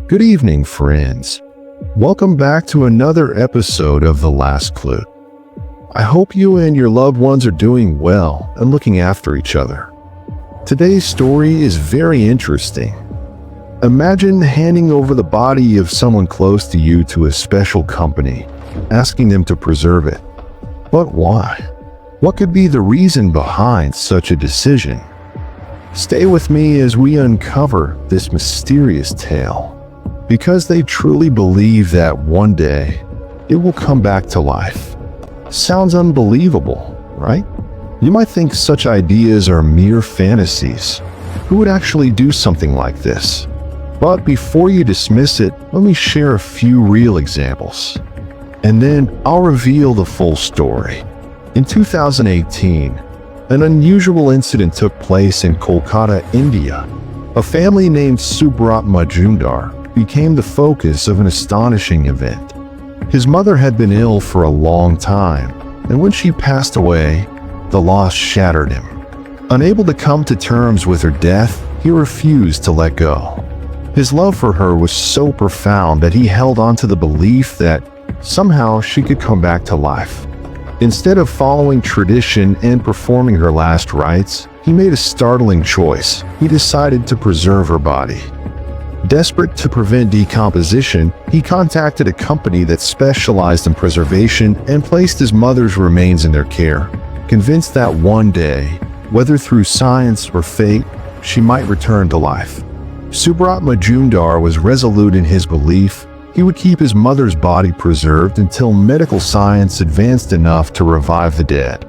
Good evening, friends. Welcome back to another episode of The Last Clue. I hope you and your loved ones are doing well and looking after each other. Today's story is very interesting. Imagine handing over the body of someone close to you to a special company, asking them to preserve it. But why? What could be the reason behind such a decision? Stay with me as we uncover this mysterious tale, because they truly believe that one day it will come back to life. Sounds unbelievable, right? You might think such ideas are mere fantasies. Who would actually do something like this? But before you dismiss it, let me share a few real examples. And then I'll reveal the full story. In 2018, an unusual incident took place in Kolkata, India. A family named Subrat Majumdar became the focus of an astonishing event. His mother had been ill for a long time, and when she passed away, the loss shattered him. Unable to come to terms with her death, he refused to let go. His love for her was so profound that he held on to the belief that somehow she could come back to life. Instead of following tradition and performing her last rites, he made a startling choice. He decided to preserve her body. Desperate to prevent decomposition, he contacted a company that specialized in preservation and placed his mother's remains in their care, convinced that one day, whether through science or fate, she might return to life. Subrat Majumdar was resolute in his belief. He would keep his mother's body preserved until medical science advanced enough to revive the dead.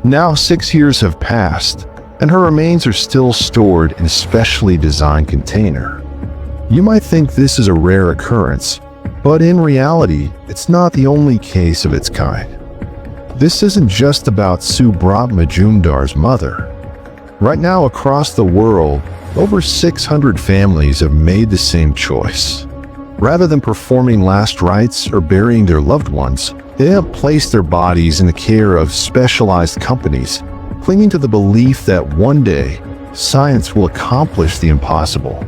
Now 6 years have passed, and her remains are still stored in a specially designed container. You might think this is a rare occurrence, but in reality, it's not the only case of its kind. This isn't just about Subrat Majumdar's mother. Right now across the world, over 600 families have made the same choice. Rather than performing last rites or burying their loved ones, they have placed their bodies in the care of specialized companies, clinging to the belief that one day, science will accomplish the impossible.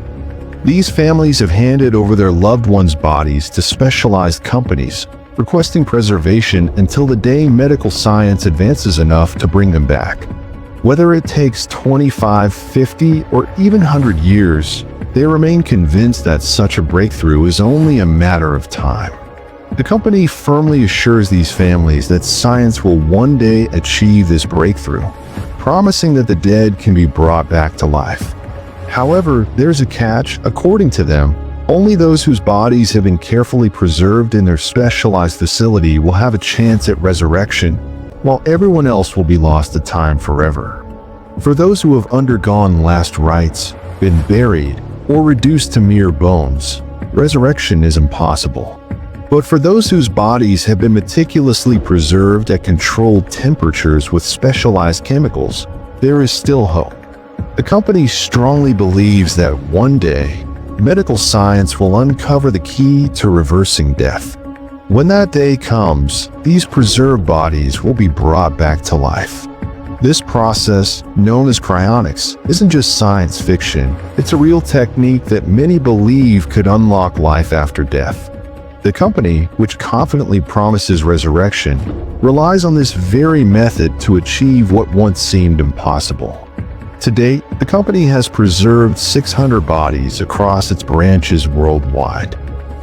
These families have handed over their loved ones' bodies to specialized companies, requesting preservation until the day medical science advances enough to bring them back. Whether it takes 25, 50, or even 100 years, they remain convinced that such a breakthrough is only a matter of time. The company firmly assures these families that science will one day achieve this breakthrough, promising that the dead can be brought back to life. However, there's a catch. According to them, only those whose bodies have been carefully preserved in their specialized facility will have a chance at resurrection, while everyone else will be lost to time forever. For those who have undergone last rites, been buried, or reduced to mere bones, resurrection is impossible. But for those whose bodies have been meticulously preserved at controlled temperatures with specialized chemicals, there is still hope. The company strongly believes that one day, medical science will uncover the key to reversing death. When that day comes, these preserved bodies will be brought back to life. This process, known as cryonics, isn't just science fiction. It's a real technique that many believe could unlock life after death. The company, which confidently promises resurrection, relies on this very method to achieve what once seemed impossible. To date, the company has preserved 600 bodies across its branches worldwide.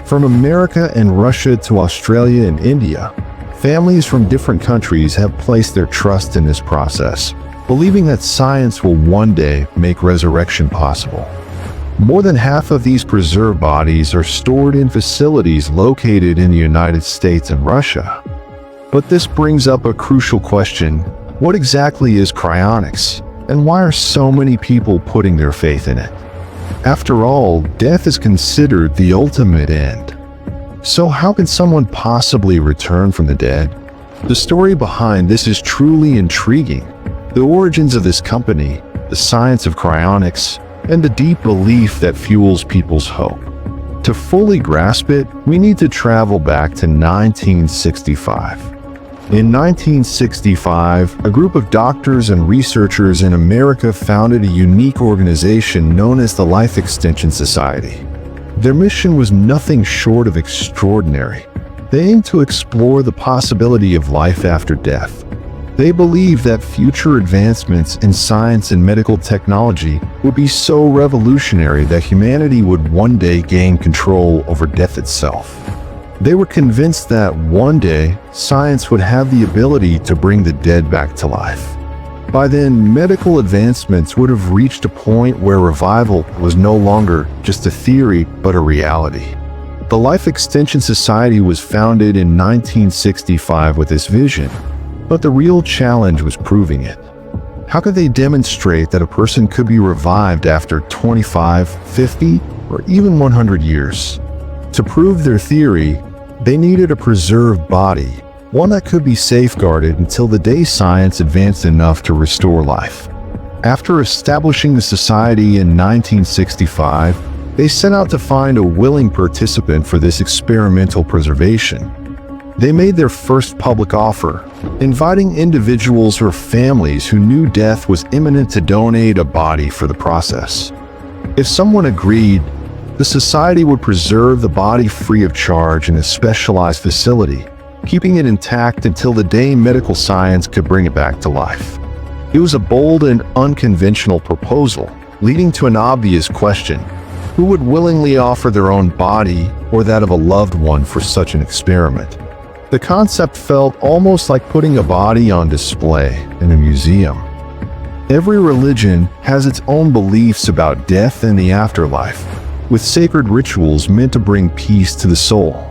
From America and Russia to Australia and India, families from different countries have placed their trust in this process, believing that science will one day make resurrection possible. More than half of these preserved bodies are stored in facilities located in the United States and Russia. But this brings up a crucial question: what exactly is cryonics? And why are so many people putting their faith in it? After all, death is considered the ultimate end. So how can someone possibly return from the dead? The story behind this is truly intriguing. The origins of this company, the science of cryonics, and the deep belief that fuels people's hope. To fully grasp it, we need to travel back to 1965. In 1965, a group of doctors and researchers in America founded a unique organization known as the Life Extension Society. Their mission was nothing short of extraordinary. They aimed to explore the possibility of life after death. They believed that future advancements in science and medical technology would be so revolutionary that humanity would one day gain control over death itself. They were convinced that one day, science would have the ability to bring the dead back to life. By then, medical advancements would have reached a point where revival was no longer just a theory, but a reality. The Life Extension Society was founded in 1965 with this vision, but the real challenge was proving it. How could they demonstrate that a person could be revived after 25, 50, or even 100 years? To prove their theory, they needed a preserved body, one that could be safeguarded until the day science advanced enough to restore life. After establishing the society in 1965, they set out to find a willing participant for this experimental preservation. They made their first public offer, inviting individuals or families who knew death was imminent to donate a body for the process. If someone agreed, the society would preserve the body free of charge in a specialized facility, keeping it intact until the day medical science could bring it back to life. It was a bold and unconventional proposal, leading to an obvious question: who would willingly offer their own body or that of a loved one for such an experiment? The concept felt almost like putting a body on display in a museum. Every religion has its own beliefs about death and the afterlife, with sacred rituals meant to bring peace to the soul.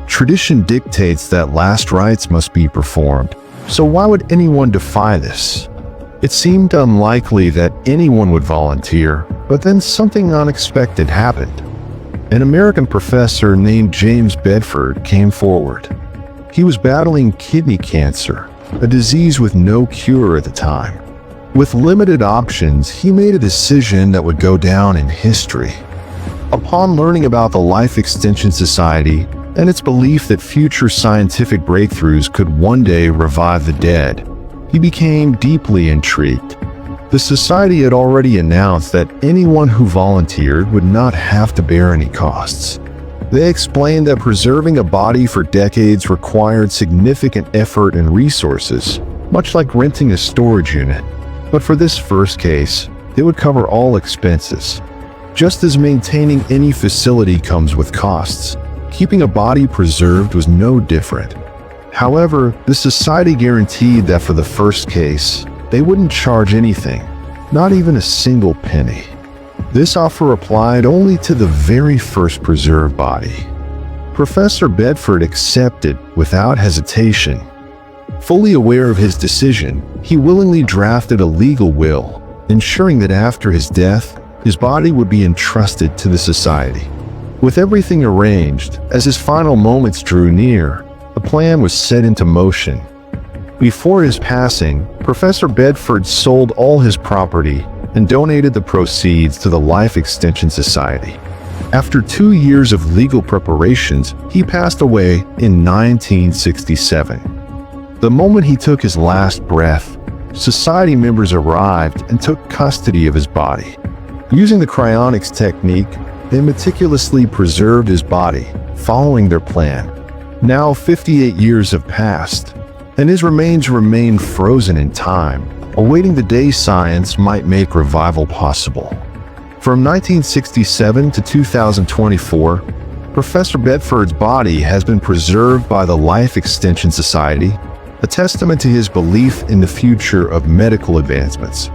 Tradition dictates that last rites must be performed, so why would anyone defy this? It seemed unlikely that anyone would volunteer, but then something unexpected happened. An American professor named James Bedford came forward. He was battling kidney cancer, a disease with no cure at the time. With limited options, he made a decision that would go down in history. Upon learning about the Life Extension Society and its belief that future scientific breakthroughs could one day revive the dead, he became deeply intrigued. The society had already announced that anyone who volunteered would not have to bear any costs. They explained that preserving a body for decades required significant effort and resources, much like renting a storage unit. But for this first case, they would cover all expenses. Just as maintaining any facility comes with costs, keeping a body preserved was no different. However, the society guaranteed that for the first case, they wouldn't charge anything, not even a single penny. This offer applied only to the very first preserved body. Professor Bedford accepted without hesitation. Fully aware of his decision, he willingly drafted a legal will, ensuring that after his death, his body would be entrusted to the society. With everything arranged, as his final moments drew near, a plan was set into motion. Before his passing, Professor Bedford sold all his property and donated the proceeds to the Life Extension Society. After 2 years of legal preparations, he passed away in 1967. The moment he took his last breath, society members arrived and took custody of his body. Using the cryonics technique, they meticulously preserved his body, following their plan. Now 58 years have passed, and his remains remain frozen in time, awaiting the day science might make revival possible. From 1967 to 2024, Professor Bedford's body has been preserved by the Life Extension Society, a testament to his belief in the future of medical advancements.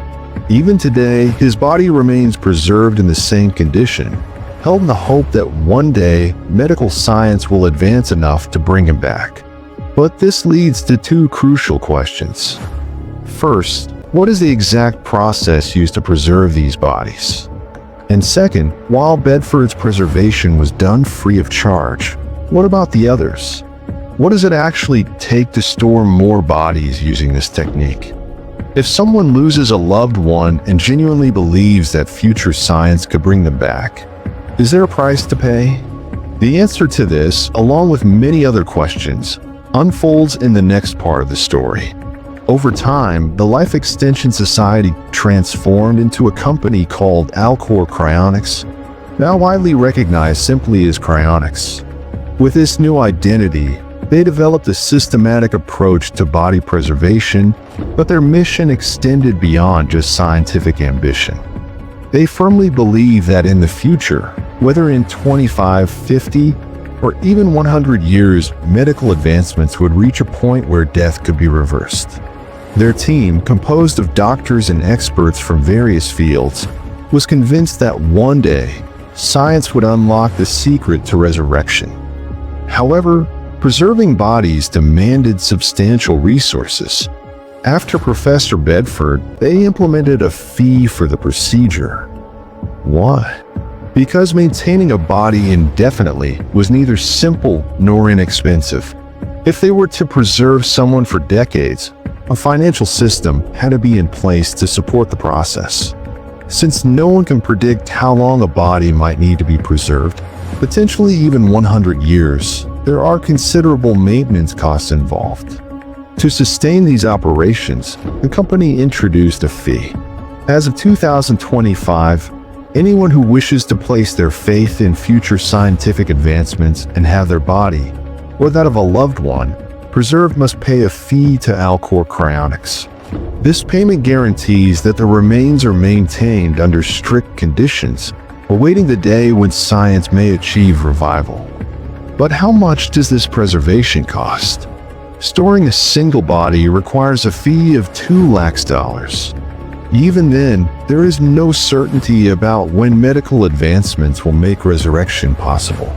Even today, his body remains preserved in the same condition, held in the hope that one day medical science will advance enough to bring him back. But this leads to two crucial questions. First, what is the exact process used to preserve these bodies? And second, while Bedford's preservation was done free of charge, what about the others? What does it actually take to store more bodies using this technique? If someone loses a loved one and genuinely believes that future science could bring them back, is there a price to pay? The answer to this, along with many other questions, unfolds in the next part of the story. Over time, the Life Extension Society transformed into a company called Alcor Cryonics, now widely recognized simply as cryonics. With this new identity, they developed a systematic approach to body preservation, but their mission extended beyond just scientific ambition. They firmly believe that in the future, whether in 25, 50, or even 100 years, medical advancements would reach a point where death could be reversed. Their team, composed of doctors and experts from various fields, was convinced that one day, science would unlock the secret to resurrection. However, preserving bodies demanded substantial resources. After Professor Bedford, they implemented a fee for the procedure. Why? Because maintaining a body indefinitely was neither simple nor inexpensive. If they were to preserve someone for decades, a financial system had to be in place to support the process. Since no one can predict how long a body might need to be preserved, potentially even 100 years, there are considerable maintenance costs involved. To sustain these operations, the company introduced a fee. As of 2025, anyone who wishes to place their faith in future scientific advancements and have their body, or that of a loved one, preserved must pay a fee to Alcor Cryonics. This payment guarantees that the remains are maintained under strict conditions, awaiting the day when science may achieve revival. But how much does this preservation cost? Storing a single body requires a fee of $2 lakhs. Even then, there is no certainty about when medical advancements will make resurrection possible.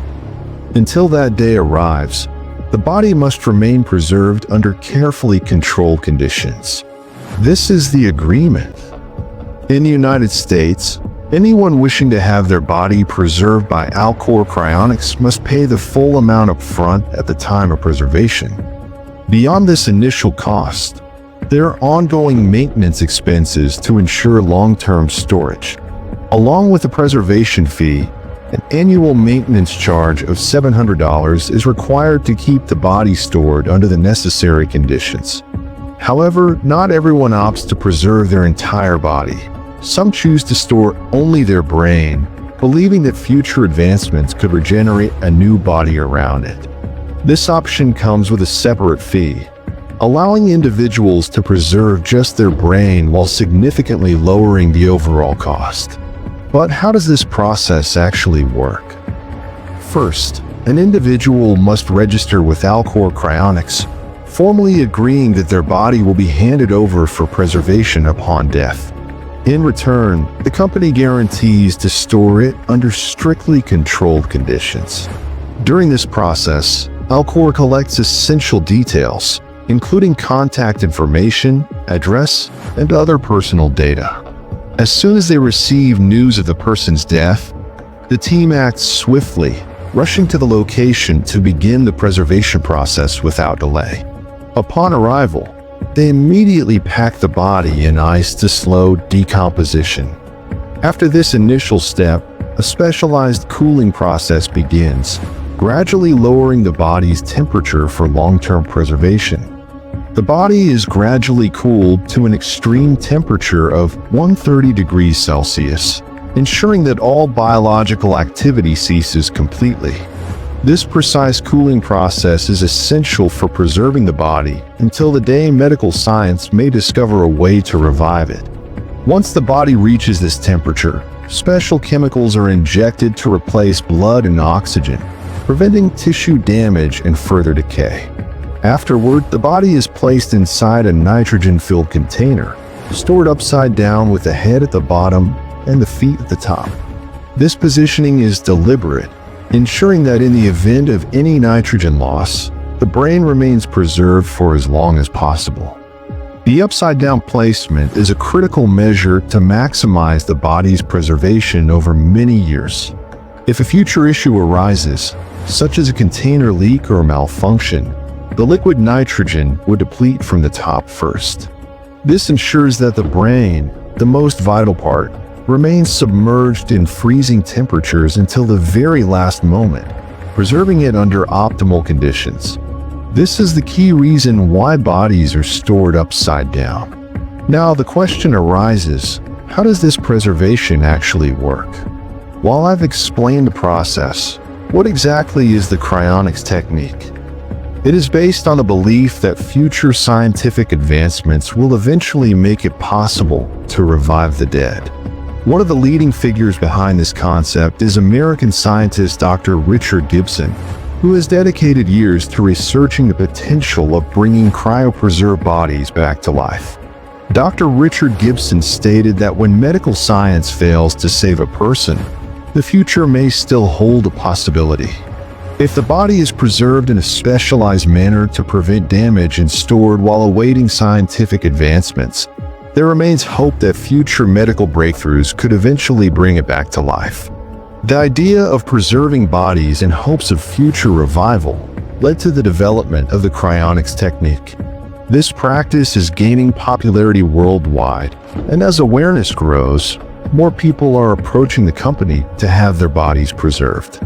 Until that day arrives, the body must remain preserved under carefully controlled conditions. This is the agreement. In the United States, anyone wishing to have their body preserved by Alcor Cryonics must pay the full amount up front at the time of preservation. Beyond this initial cost, there are ongoing maintenance expenses to ensure long-term storage. Along with the preservation fee, an annual maintenance charge of $700 is required to keep the body stored under the necessary conditions. However, not everyone opts to preserve their entire body. Some choose to store only their brain, believing that future advancements could regenerate a new body around it. This option comes with a separate fee, allowing individuals to preserve just their brain while significantly lowering the overall cost. But how does this process actually work? First, an individual must register with Alcor Cryonics, formally agreeing that their body will be handed over for preservation upon death. In return, the company guarantees to store it under strictly controlled conditions. During this process, Alcor collects essential details, including contact information, address, and other personal data. As soon as they receive news of the person's death, the team acts swiftly, rushing to the location to begin the preservation process without delay. Upon arrival, they immediately pack the body in ice to slow decomposition. After this initial step, a specialized cooling process begins, gradually lowering the body's temperature for long-term preservation. The body is gradually cooled to an extreme temperature of 130 degrees Celsius, ensuring that all biological activity ceases completely. This precise cooling process is essential for preserving the body until the day medical science may discover a way to revive it. Once the body reaches this temperature, special chemicals are injected to replace blood and oxygen, preventing tissue damage and further decay. Afterward, the body is placed inside a nitrogen-filled container, stored upside down with the head at the bottom and the feet at the top. This positioning is deliberate, ensuring that in the event of any nitrogen loss, the brain remains preserved for as long as possible. The upside-down placement is a critical measure to maximize the body's preservation over many years. If a future issue arises, such as a container leak or malfunction, the liquid nitrogen would deplete from the top first. This ensures that the brain, the most vital part, remains submerged in freezing temperatures until the very last moment, preserving it under optimal conditions. This is the key reason why bodies are stored upside down. Now the question arises, how does this preservation actually work? While I've explained the process, what exactly is the cryonics technique? It is based on the belief that future scientific advancements will eventually make it possible to revive the dead. One of the leading figures behind this concept is American scientist Dr. Richard Gibson, who has dedicated years to researching the potential of bringing cryopreserved bodies back to life. Dr. Richard Gibson stated that when medical science fails to save a person, the future may still hold a possibility. If the body is preserved in a specialized manner to prevent damage and stored while awaiting scientific advancements, there remains hope that future medical breakthroughs could eventually bring it back to life. The idea of preserving bodies in hopes of future revival led to the development of the cryonics technique. This practice is gaining popularity worldwide, and as awareness grows, more people are approaching the company to have their bodies preserved.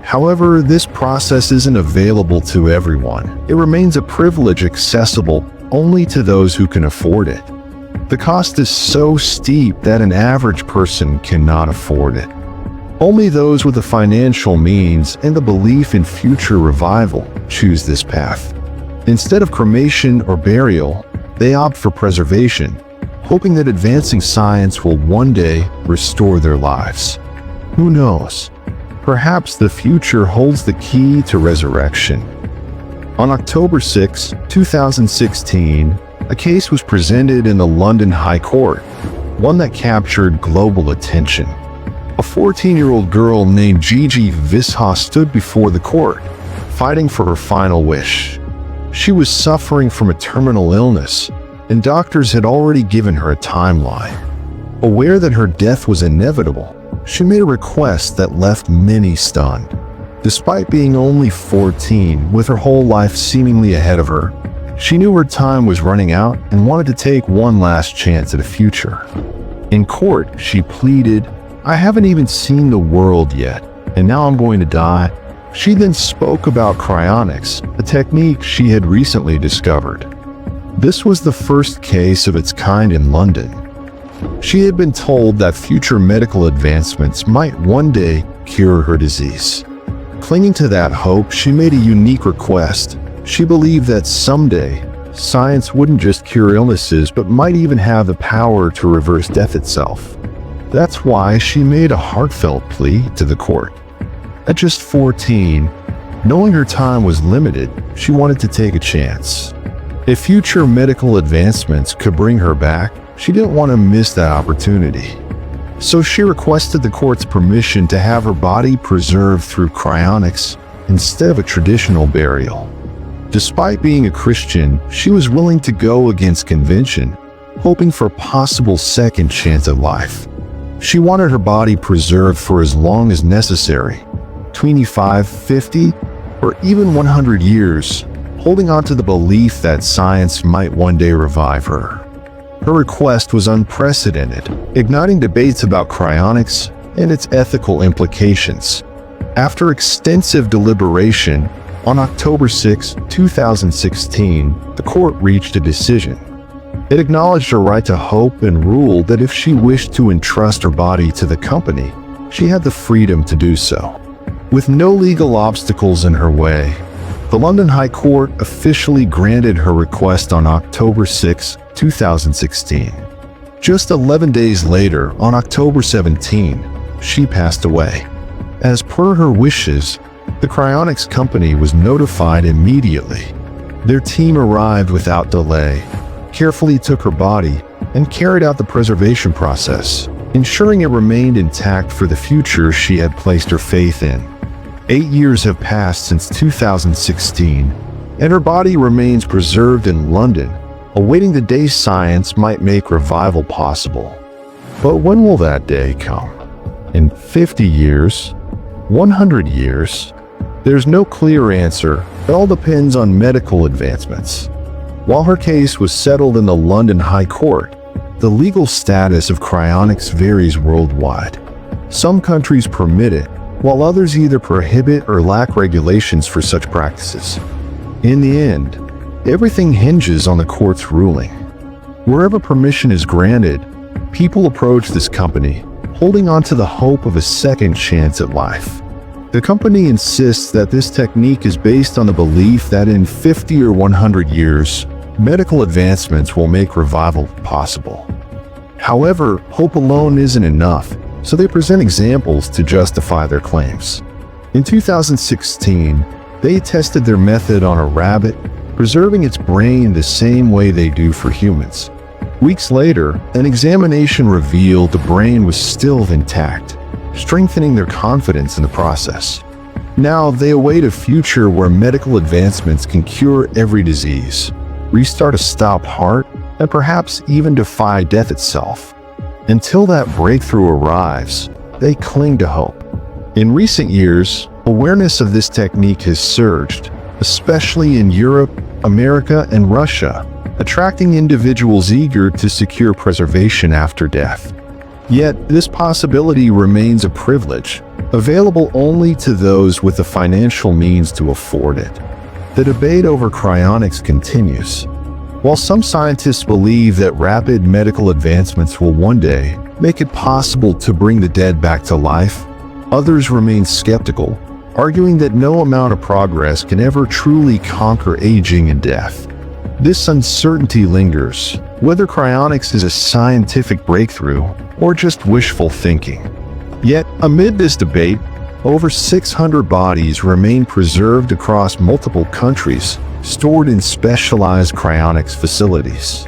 However, this process isn't available to everyone. It remains a privilege accessible only to those who can afford it. The cost is so steep that an average person cannot afford it. Only those with the financial means and the belief in future revival choose this path. Instead of cremation or burial, they opt for preservation, hoping that advancing science will one day restore their lives. Who knows? Perhaps the future holds the key to resurrection. On October 6, 2016, a case was presented in the London High Court, one that captured global attention. A 14-year-old girl named Gigi Visha stood before the court, fighting for her final wish. She was suffering from a terminal illness, and doctors had already given her a timeline. Aware that her death was inevitable, she made a request that left many stunned. Despite being only 14, with her whole life seemingly ahead of her, she knew her time was running out and wanted to take one last chance at a future. In court, she pleaded, "I haven't even seen the world yet, and now I'm going to die." She then spoke about cryonics, a technique she had recently discovered. This was the first case of its kind in London. She had been told that future medical advancements might one day cure her disease. Clinging to that hope, she made a unique request. She believed that someday, science wouldn't just cure illnesses but might even have the power to reverse death itself. That's why she made a heartfelt plea to the court. At just 14, knowing her time was limited, she wanted to take a chance. If future medical advancements could bring her back, she didn't want to miss that opportunity. So she requested the court's permission to have her body preserved through cryonics instead of a traditional burial. Despite being a Christian, she was willing to go against convention, hoping for a possible second chance at life. She wanted her body preserved for as long as necessary, 25, 50, or even 100 years, holding on to the belief that science might one day revive her. Her request was unprecedented, igniting debates about cryonics and its ethical implications. After extensive deliberation, on October 6, 2016, the court reached a decision. It acknowledged her right to hope and ruled that if she wished to entrust her body to the company, she had the freedom to do so. With no legal obstacles in her way, the London High Court officially granted her request on October 6, 2016. Just 11 days later, on October 17, she passed away. As per her wishes, the cryonics company was notified immediately. Their team arrived without delay, carefully took her body, and carried out the preservation process, ensuring it remained intact for the future she had placed her faith in. 8 years have passed since 2016, and her body remains preserved in London, awaiting the day science might make revival possible. But when will that day come? In 50 years? 100 years? There's no clear answer. It all depends on medical advancements. While her case was settled in the London High Court, the legal status of cryonics varies worldwide. Some countries permit it, while others either prohibit or lack regulations for such practices. In the end, everything hinges on the court's ruling. Wherever permission is granted, people approach this company, holding on to the hope of a second chance at life. The company insists that this technique is based on the belief that in 50 or 100 years, medical advancements will make revival possible. However, hope alone isn't enough, so they present examples to justify their claims. In 2016, they tested their method on a rabbit, preserving its brain the same way they do for humans. Weeks later, an examination revealed the brain was still intact, strengthening their confidence in the process. Now they await a future where medical advancements can cure every disease, restart a stopped heart, and perhaps even defy death itself. Until that breakthrough arrives, they cling to hope. In recent years, awareness of this technique has surged, especially in Europe, America, and Russia, attracting individuals eager to secure preservation after death. Yet, this possibility remains a privilege, available only to those with the financial means to afford it. The debate over cryonics continues. While some scientists believe that rapid medical advancements will one day make it possible to bring the dead back to life, others remain skeptical, arguing that no amount of progress can ever truly conquer aging and death. This uncertainty lingers, whether cryonics is a scientific breakthrough or just wishful thinking. Yet, amid this debate, over 600 bodies remain preserved across multiple countries, stored in specialized cryonics facilities.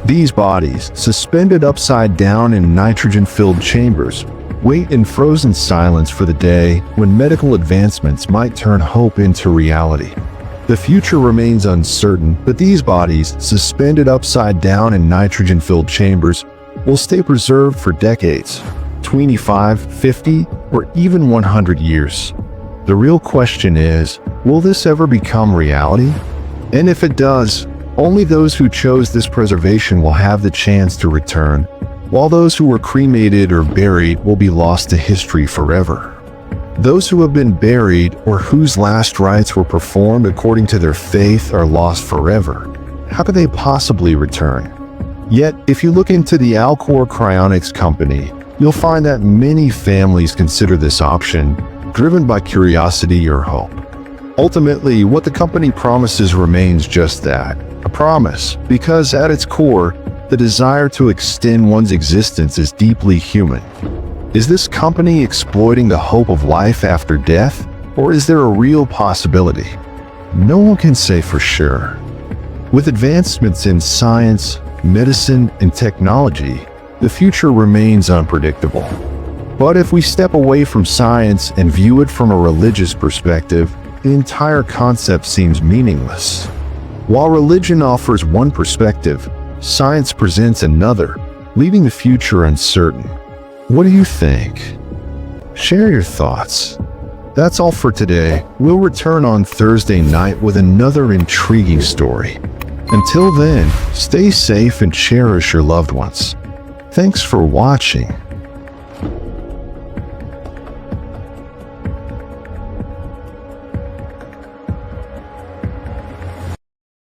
These bodies, suspended upside down in nitrogen-filled chambers, wait in frozen silence for the day when medical advancements might turn hope into reality. The future remains uncertain, but these bodies, suspended upside down in nitrogen-filled chambers, will stay preserved for decades, 25, 50, or even 100 years. The real question is, will this ever become reality? And if it does, only those who chose this preservation will have the chance to return, while those who were cremated or buried will be lost to history forever. Those who have been buried or whose last rites were performed according to their faith are lost forever. How could they possibly return? Yet, if you look into the Alcor Cryonics company, you'll find that many families consider this option, driven by curiosity or hope. Ultimately, what the company promises remains just that, a promise, because at its core, the desire to extend one's existence is deeply human. Is this company exploiting the hope of life after death, or is there a real possibility? No one can say for sure. With advancements in science, medicine, and technology, the future remains unpredictable. But if we step away from science and view it from a religious perspective, the entire concept seems meaningless. While religion offers one perspective, science presents another, leaving the future uncertain. What do you think? Share your thoughts. That's all for today. We'll return on Thursday night with another intriguing story. Until then, stay safe and cherish your loved ones. Thanks for watching.